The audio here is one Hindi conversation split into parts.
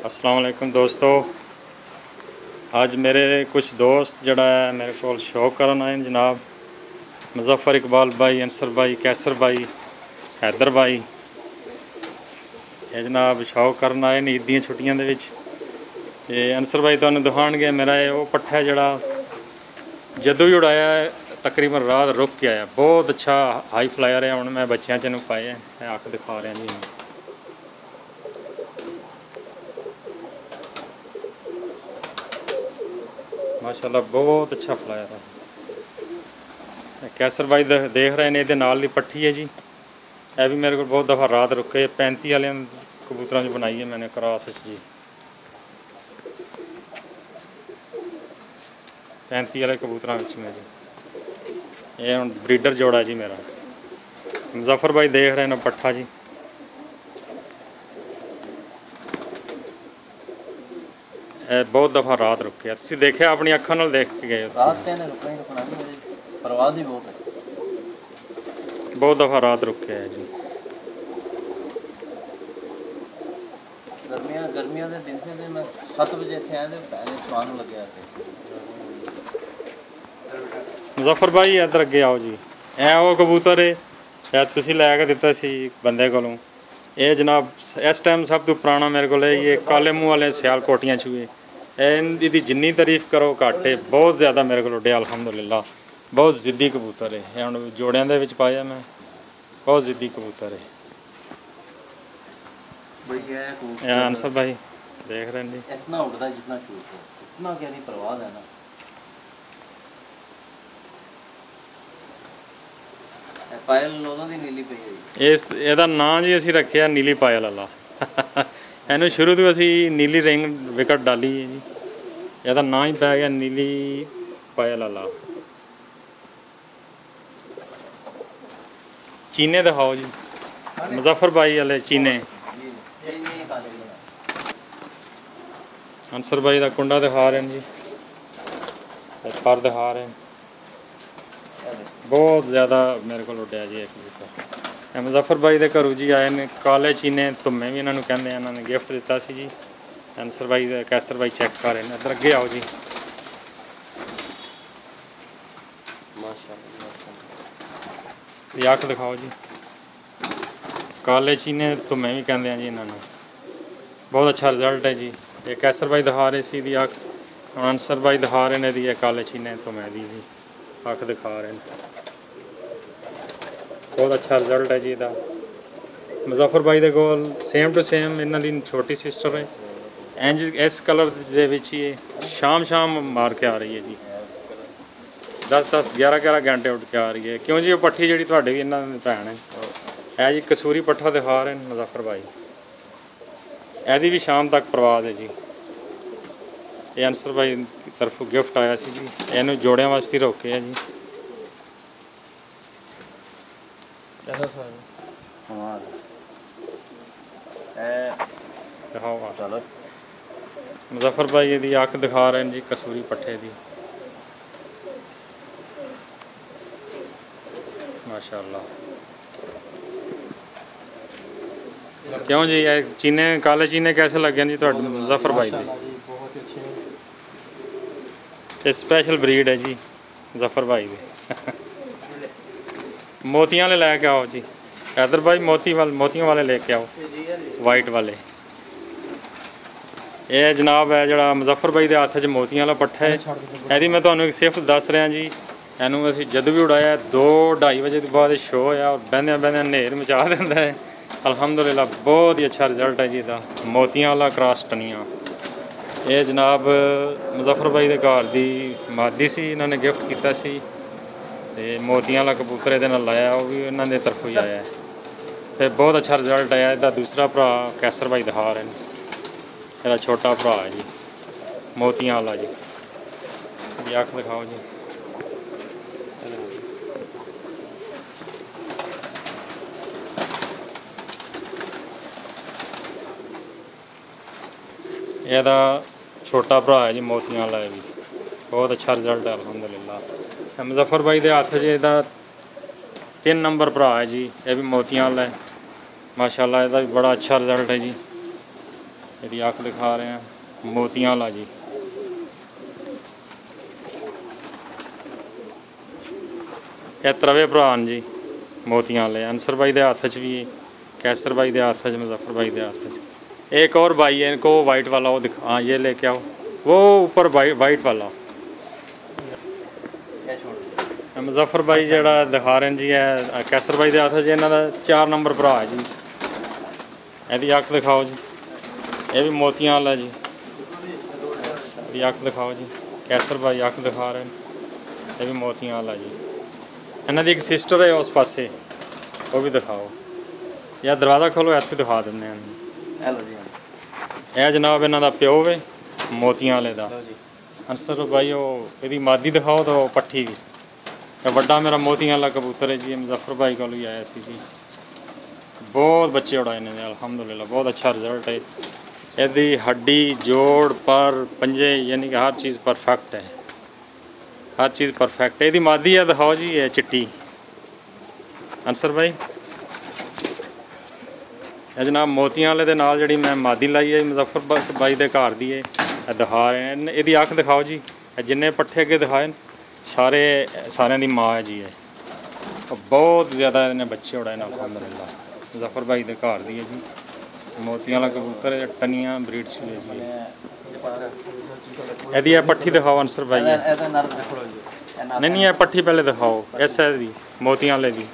अस्सलाम वालेकुम दोस्तों। आज मेरे कुछ दोस्त जड़ा है मेरे को शौक करन आए जनाब। मुज़फ़्फ़र इकबाल भाई, अंसर भाई, कैसर भाई, हैदर भाई, ये जनाब शौक करन आए ईद दी छुट्टियां दे विच। ते अंसर भाई तुहानूं दिखाणगे मेरा वो पट्ठा है जड़ा जदों भी उड़ाया तकरीबन रात रुक के आया। बहुत अच्छा हाई फ्लायर है। हुण मैं बच्चों च पाए हैं, अख दिखा रहा जी। माशाल्लाह बहुत अच्छा फ्लायर है। कैसर भाई देख रहे हैं, ये नाल दी पट्ठी है जी। यह भी मेरे को बहुत दफ़ा रात रुके 35 वाले कबूतर बनाई है मैंने क्रॉस जी। 35 वाले कबूतर में जी ये हम ब्रीडर जोड़ा जी मेरा। मुज़फ़्फ़र भाई देख रहे हैं पट्ठा जी। बहुत दफ़ा रात रुके तुसीं देखिया अपनी अखां नाल देख के गए। बहुत दफ़ा रात रुके है जी। गर्मियां दे दिन से मैं 7 बजे इत्थे आया ते पहले सुआन लग्या सी। मुज़फ़्फ़र भाई इधर अगे आओ जी। वो कबूतर है शायद तुसीं लैके दिता सी बंदे कोलों। ये जनाब इस टाइम सब तो पुराना मेरे को ये काले मुँह वाले सियालकोटियां चूहे। इहदी जिन्नी तारीफ करो घट है। बहुत ज़्यादा मेरे को उड्डे अल्हम्दुलिल्लाह। बहुत ज़िद्दी कबूतर है। ये हुण जोड़ियां दे विच पाया मैं। बहुत ज़िद्दी कबूतर है। अंसर भाई देख रहे हैं जी। इतना उड़ता जितना चूक हो, इतना क्या नहीं परवाह है ना। पायल लोगों की नीली पई है। इसदा नाम जी असीं रखिया नीली पायल वाला। इनू शुरू तो असीं नीली रिंग विकट डाली है जी। ਇਹਦਾ ਨਾਂ ही पै गया नीली पायल वाला। चीने दिखाओ जी। मुज़फ़्फ़र भाई वाले चीने। अंसर भाई का कुंडा दिखा रहे हैं जी। पर दिखा रहे हैं। बहुत ज़्यादा मेरे को उड्डिया जी एक कबूतर। मुज़फ़्फ़र भाई के घरों जी आए ने काले चीने धुम्मे भी इन्होंने कहते हैं। इन्होंने गिफ्ट दिता सी जी। अंसर भाई कैसर भाई चेक कर रहे हैं। इधर अगे आओ जी। माशाअल्लाह अख दिखाओ जी। काले चीने धुम्मे भी कहते हैं जी इन्होंने। बहुत अच्छा रिजल्ट है जी। ये कैसर भाई दिखा रहे सी दी अख। अंसर भाई दिखा रहे हैं दी काले चीने धुम्मे दी जी अख दिखा रहे हैं। बहुत अच्छा रिजल्ट है जी इसका। मुज़फ़्फ़र भाई दे कोल सेम टू सेम इन्हां दी छोटी सिस्टर है। इंज इस कलर दे विच ही शाम मार के आ रही है जी। 10 11 घंटे उठ के आ रही है। क्यों जी वो पट्ठी जी थोड़ी भी इन्हां दी भैन है जी। कसूरी पट्ठा दिखा रहे हैं मुज़फ़्फ़र भाई। यदी भी शाम तक परवाज है जी। ये अंसर भाई की तरफों गिफ्ट आया सी जी। इन्हू जोड़ियां वास्ते रोके है जी। चलो मुज़फ़्फ़र भाई ये अख दिखा रहे हैं जी कसूरी पट्ठे की। माशाअल्लाह। क्यों जी ये चीने काले चीने कैसे लगे जी तुहाडे मुज़फ़्फ़र भाई के? बहुत अच्छे। ये स्पेशल ब्रीड है जी मुज़फ़्फ़र भाई की। मोतियां वाले लैके आओ जी। हैदर भाई मोतियों वाले लेके आओ वाइट वाले। ये जनाब है जड़ा मुज़फ़्फ़र भाई के हत्थ च मोतियां वाला पट्ठा है। यदि मैं तुहानूं सिर्फ दस रहा जी। इनू असीं जदों भी उड़ाया 2-2:30 बजे तो बाद शो होया और बहंदे नेर मचा देंदा है। अल्हम्दुलिल्लाह बहुत ही अच्छा रिजल्ट है जी इसदा। मोतियां वाला क्रॉस टनिया। ये जनाब मुज़फ़्फ़र भाई के घर की मादी सी इन्होंने गिफ्ट किया सी। ते मोतियां वाला कबूतर ये लाया वो भी इन्होंने तरफों ही आया है। फिर बहुत अच्छा रिजल्ट आया। इसका दूसरा भरा कैसर भाई दिखा रहे हैं। मेरा छोटा भरा है जी मोतियां वाला जी। अख दिखाओ जी। यदा छोटा भरा है जी मोतियां वाला भी। बहुत अच्छा रिजल्ट है अल्हम्दुलिल्लाह। मुज़फ़्फ़र भाई के हत्थ च 3 नंबर भरा है जी। यह भी मोतियां वाला है। माशाअल्लाह इसका भी बड़ा अच्छा रिजल्ट है जी। ਇਹਦੀ ਅੱਖ ਦਿਖਾ ਰਹੇ ਹਾਂ ਮੋਤੀਆਂ ਵਾਲਾ ਜੀ। ਇਹ ਤਰਵੇ ਭਰਾਨ ਜੀ मोतियां वाले। अंसर भाई के हाथ च भी है, कैसर भाई के हाथ च, मुजफ्फर भाई के हाथ च। एक और भाई है, इनको वाइट वाला वो दिखा, हाँ ये लेके आओ, वो ऊपर वाइट वाला। मुजफ्फर भाई जरा दिखा रहे हैं जी है कैसर भाई के हाथ च, इन्हों का 4 नंबर भरा है जी। यदि अख दिखाओ जी, ये भी मोतियां वाला जी। यदि अख दिखाओ जी, कैसर भाई अख दिखा रहे हैं, ये भी मोतियां वाला जी। इन्हों की एक सिस्टर है उस पासे, वो भी दिखाओ, या दरवाज़ा खोलो इत्थे दिखा देंगे। यह जनाब इन्हों का प्यो है मोतियां वाले का। अंसर भाई वो यदि मादी दिखाओ तो पट्ठी भी। वड्डा मेरा मोतियां वाला कबूतर है जी, मुजफ्फर भाई को ही आया सी जी। बहुत बच्चे उड़ाए ने अल्हम्दुलिल्लाह, बहुत अच्छा रिजल्ट है। यदि हड्डी जोड़ पर पंजे यानी कि हर चीज़ परफेक्ट है, हर चीज़ परफेक्ट है। यदि मादी है दिखाओ जी, है चिट्टी। अंसर भाई ये जनाब मोतियां वाले दे नाल जिहड़ी मैं मादी लाई है मुजफ्फर भाई के घर दी है, दिखा रहे हैं। यदि अख दिखाओ जी, जिन्ने पट्ठे अगे दिखाए सारे दी माँ है जी। है बहुत ज़्यादा इन्हें बच्चे उड़ाए ना अल्हम्दुलिल्लाह, मुजफ्फर भाई के घर दी है जी। मोतियां वाला कबूतर है, टनिया ब्रीड सी है जी। यदि है पट्ठी दिखाओ अंसर भाई, नहीं है पट्ठी पहले दिखाओ, इस है दी मोतियां वाले दी।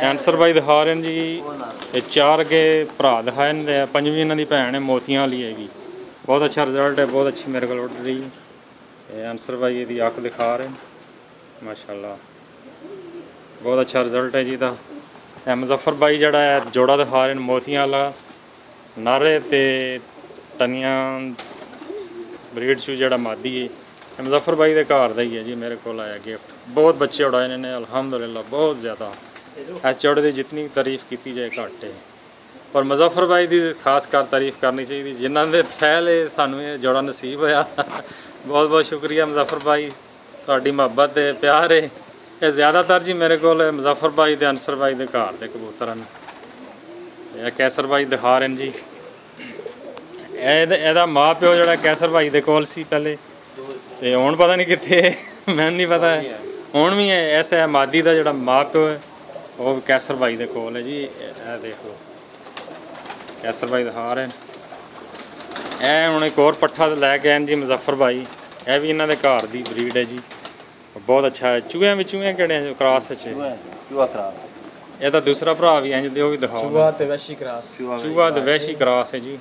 अंसर भाई दिखा रहे हैं जी, ये 4 के भरा दिखाए, 5वीं इन्हों की भैन है मोतियां वाली हैगी। बहुत अच्छा रिजल्ट है, बहुत अच्छी मेरे को उड़ रही है। अंसर भाई ये अख दिखा रहे हैं, माशाल्लाह बहुत अच्छा रिजल्ट है जी दा। मुजफ्फर भाई जड़ा है जोड़ा दिखा रहे हैं मोतियां वाला, नारे ते टनिया ब्रीड शू जड़ा मादी है। मुजफ्फर भाई के घर का ही है जी, मेरे को आया गिफ्ट। बहुत बच्चे उड़ाए इन्हें अल्हम्दुलिल्लाह, बहुत ज़्यादा। इस जोड़े की जितनी तारीफ़ की जाए घट है, पर मुजफ्फर भाई की खास कर तारीफ़ करनी चाहिए, जिन्हों के फैल है सानू ये जोड़ा नसीब होया। बहुत बहुत शुक्रिया मुजफ्फर भाई, थोड़ी मुहब्बत है प्यार है। ये ज़्यादातर जी मेरे को मुजफ्फर भाई के अंसर भाई के घर के कबूतर हैं। कैसर भाई दिखा रहे हैं जी, एदा माँ प्यो जड़ा कैसर भाई के कोल सी पहले, तो हुण पता नहीं कित्थे, मैं नहीं पता है हुण भी है। ऐसा है मादी का जड़ा माँ प्यो है वो कैसर भाई के कोल है जी। ए देख लो कैसर भाई दिखा रहे हैं। ए हुण एक और पट्ठा लैके आए जी मुजफ्फर भाई, यह भी इन्हों के घर की ब्रीड है जी, बहुत अच्छा है। चूहे चूहे केड़े क्रॉस ਇਹਦਾ दूसरा भरा भी है जी, वो भी दिखाओ। चूहा ते वैशी क्रॉस है जी,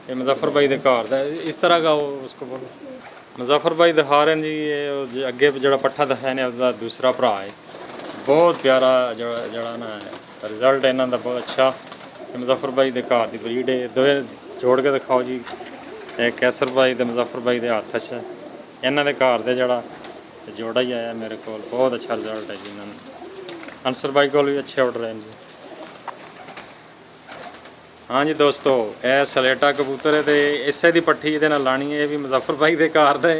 ये मुजफ्फर भाई के घर का। इस तरह का वो उसको बोलो मुजफ्फर भाई दिखा रहे हैं जी। ये अगे जो पट्ठा दिखाया ने उसका दूसरा भरा है, बहुत प्यारा जड़ा ना रिजल्ट है इन्हों का, बहुत अच्छा। मुजफ्फर भाई के घर की ब्रीड है, दोवे जोड़ के दिखाओ जी। कैसर भाई तो मुजफ्फर भाई के हाथ च इन्हों के घर का जड़ा जोड़ा ही आया मेरे को, बहुत अच्छा रिजल्ट है जी इन्होंने। अंसर भाई को भी अच्छे उड़ रहे हैं जी। हाँ जी दोस्तों, यह सलेटा कबूतर है, तो इसे की पट्ठी ये लानी है, भी मुजफ्फर भाई के घर दे।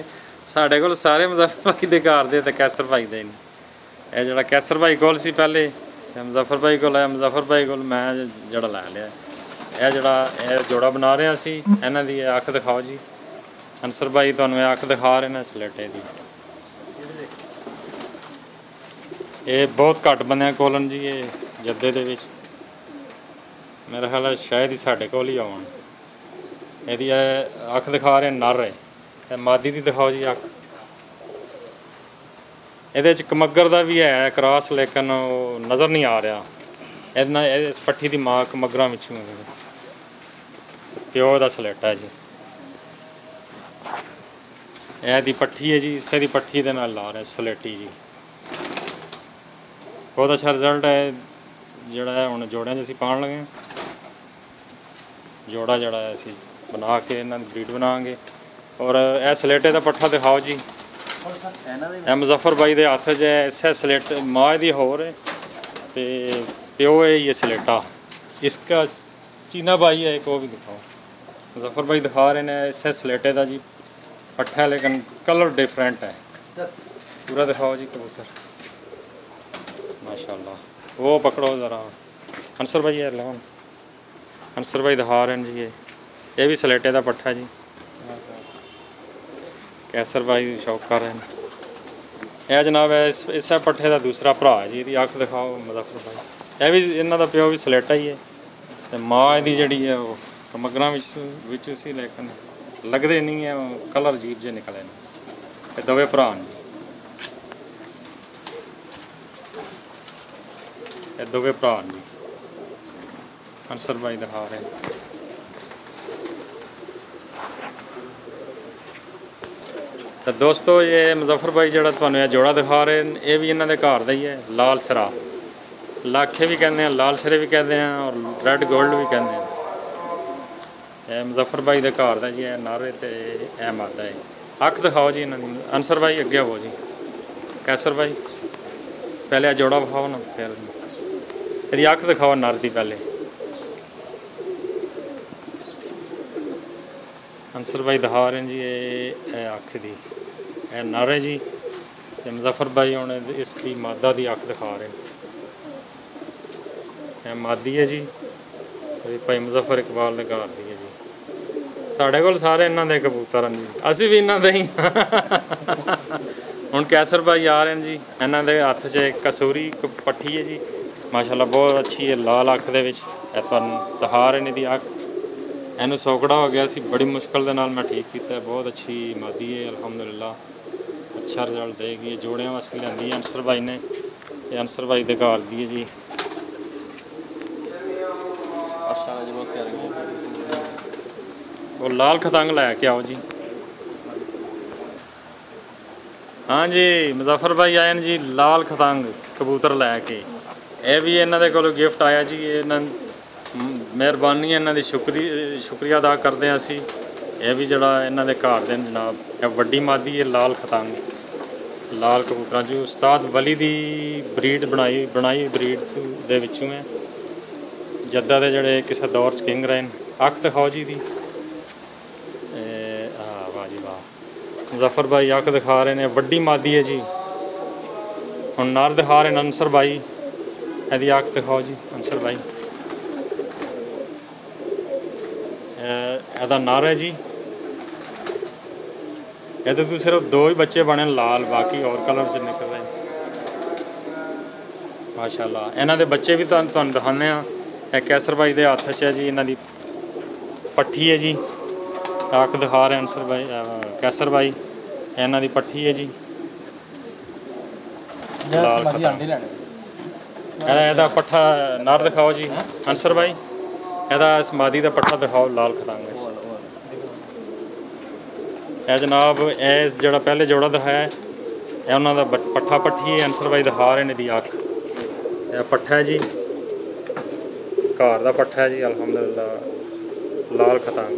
साढ़े को सारे मुजफ्फर भाई के घर दे, कैसर भाई दे। यह जरा कैसर भाई कोल सी पहले, मुजफ्फर भाई को आया, मुजफ्फर भाई को मैं जड़ा लै लिया। यह जड़ा जोड़ा बना रहे हैं असी, इन्हों की अख दिखाओ जी। अंसर भाई तुहानू अख दिखा रहे हैं सलेटे की। ये बहुत घट बंदे कोलन जी, ये जद्दे दे विच मेरा ख्याल है शायद ही साढ़े कोल ही आउण। यदि अख दिखा रहे नर है, मादी की दिखाओ जी अख। ये कमगर का भी है क्रॉस, लेकिन वो नज़र नहीं आ रहा। इस पट्ठी की माँ कमगरां विचों प्यो का सलेटा है जी। यह पट्ठी है जी, इसे की पट्ठी के नाल ला रहे सलेटी जी। बहुत अच्छा रिजल्ट है जोड़ा है। हुण जोड़ियां असीं पाउण लगे, जोड़ा जड़ा है असीं बना के इन्हां दी ब्रीड बनावांगे। और यह सलेटे का पट्ठा दिखाओ जी। यह मुजफ्फर भाई के हत्थ च है, इस सलेट माँ दी होर है तो प्यो है ये सलेटा। इसका चीना भाई है एक, वो भी दिखाओ। मुजफ्फर भाई दिखा रहे हैं इस सलेटे का जी पट्ठा है, लेकिन कलर डिफरेंट है। पूरा दिखाओ जी कबूतर, माशाल्लाह। वो पकड़ो ज़रा अंसर भाई है, लगाओ। अंसर भाई दिखा रहे हैं जी, ये ਇਹ ਵੀ ਸਲੇਟੇ ਦਾ ਪੱਠਾ ਜੀ। ਕੈਸਰ ਬਾਈ ਸ਼ੌਕ ਕਰ ਰਹੇ ਨੇ। ਇਹ ਜਨਾਬ ਇਸ ਪੱਠੇ ਦਾ ਦੂਸਰਾ ਭਰਾ ਜੀ। ਇਹਦੀ ਅੱਖ ਦਿਖਾਓ ਮੁਜ਼ੱਫਰ ਬਾਈ। ਇਹ ਵੀ ਇਹਨਾਂ ਦਾ ਪਿਓ ਵੀ ਸਲੇਟਾ ਹੀ ਹੈ ਤੇ ਮਾਂ ਇਹਦੀ ਜਿਹੜੀ ਹੈ ਉਹ ਮਗਰਾਂ ਵਿੱਚ ਸੀ, ਲੇਕਿਨ ਲੱਗਦੇ ਨਹੀਂ ਹੈ, ਕਲਰ ਅਜੀਬ ਜਿਹੇ ਨਿਕਲੇ ਨੇ। ਇਹ ਦੋਵੇਂ ਭਰਾ ਨੇ, ਇਹ ਦੋਵੇਂ ਭਰਾ ਨੇ। ਅਨਸਰ ਬਾਈ ਦਿਖਾ ਰਹੇ ਨੇ। तो दोस्तों ये मुजफ्फर भाई जो तुहानू यह जोड़ा दिखा रहे हैं, ये भी इन्हों के घर का ही है। लाल सिरा लाखे भी कहते हैं, लाल सिरे भी कहते हैं और रेड गोल्ड भी कहते हैं। यह मुजफ्फर भाई के घर का जी है नारे तो यह मादा है। अख दिखाओ जी इन्होंने। अनसर भाई अगे हो जी। कैसर भाई पहले यह जोड़ा विखाओ ना, फिर यदि अख दिखाओ नर की पहले। अनसर भाई दिखा रहे हैं जी ये अख दी नर है जी। तो मुजफ्फर भाई हुण इसकी मादा की अख दिखा रहे हैं। यह मादी है जी। भाई मुजफ्फर इकबाल के घर की है जी। साढ़े कोल सारे इन्हों के कबूतर हैं जी, असी भी इन्हों ही। हुण कैसर भाई आ रहे हैं जी। इन्हों के हत्थ च कसूरी पट्ठी है जी, माशाल्लाह बहुत अच्छी है। लाल अख दे विच तुहानूं दिखा रहे हैं। इहदी अख इनू सौकड़ा हो गया सी, बड़ी मुश्किल दे नाल मैं ठीक किया। बहुत अच्छी मादी है अल्हम्दुलिल्लाह, अच्छा रिजल्ट देगी। जोड़ियां वास्ते लियांदी है अनसर भाई ने। ये अनसर भाई के घर दी है जी। वो लाल खतंग लैके आओ जी। हाँ जी मुजफ्फर भाई आए जी लाल खतंग कबूतर लैके। यह भी इन्हों के कोलों गिफ्ट आया जी। मेहरबानी इन्हों की शुक्रिया अदा करते हैं असी। यह भी जरा इन्हों के घर दे जनाब यह वड्डी मादी है लाल खतंग, लाल कबूतर जी। उस्ताद वली की ब्रीड बनाई ब्रीड दे विचों है। जद्दा के जड़े किसी दौर च किंग रहे हैं। अख दिखाओ जी दी। हाँ वाह जी वाह। मुजफ्फर भाई अख दिखा रहे हैं, वड्डी मादी है जी। हुण नर दिखा रहे हैं अनसर भाई। यदि अख दिखाओ जी अनसर भाई। यदा नर है जी। ये तो सिर्फ दो ही बच्चे बने लाल, बाकी और कलर से निकल रहे हैं माशाल्लाह। इन्हों के बच्चे भी तुहानूं दिखाने। एक कैसर भाई के हत्थ च है जी, इन्हों की पट्ठी है जी। अख दिखा रहे हैं अनसर भाई कैसर भाई। इन्हों की पट्ठी है जी लाल खतंग। ਇਹਦਾ पट्ठा नर दिखाओ जी अनसर भाई। ਇਹਦਾ इस मादी का पट्ठा दिखाओ लाल खतंग। यह जनाब इस जोड़ा पहले जोड़ा दिखाया यह उन्होंने पट्ठा पट्ठी है। अनसर भाई दिखा रहे हैं दी अख। यह पट्ठा है जी, घर का पट्ठा है जी अल्हम्दुलिल्लाह। लाल खतंग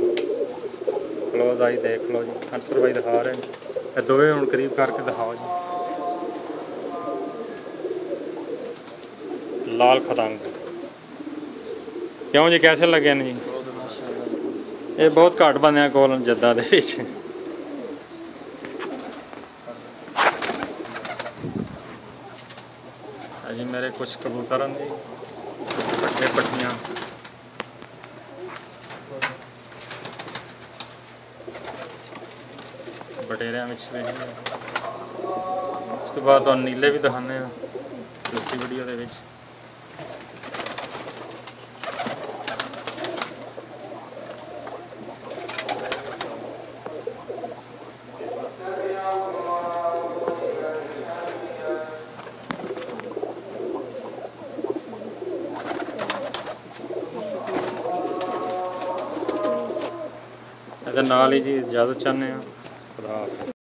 क्लोज आई देख लो जी। अनसर भाई दिखा रहे हैं। यह दोवें हुण करीब करके दिखाओ जी। लाल खतंग क्यों जी कैसे लगे ने जी? ये बहुत घट बंदियां कोल जद्दा दे विच। जी मेरे कुछ कबूतर हैं जी, पट्ठे पट्टियां। बटेरिया में उस तो बाद नीले भी दिखाने दूसरी वीडियो दे विच। नाल ही जी इजाज़त चाहते हैं। खुदा हाफ़िज़।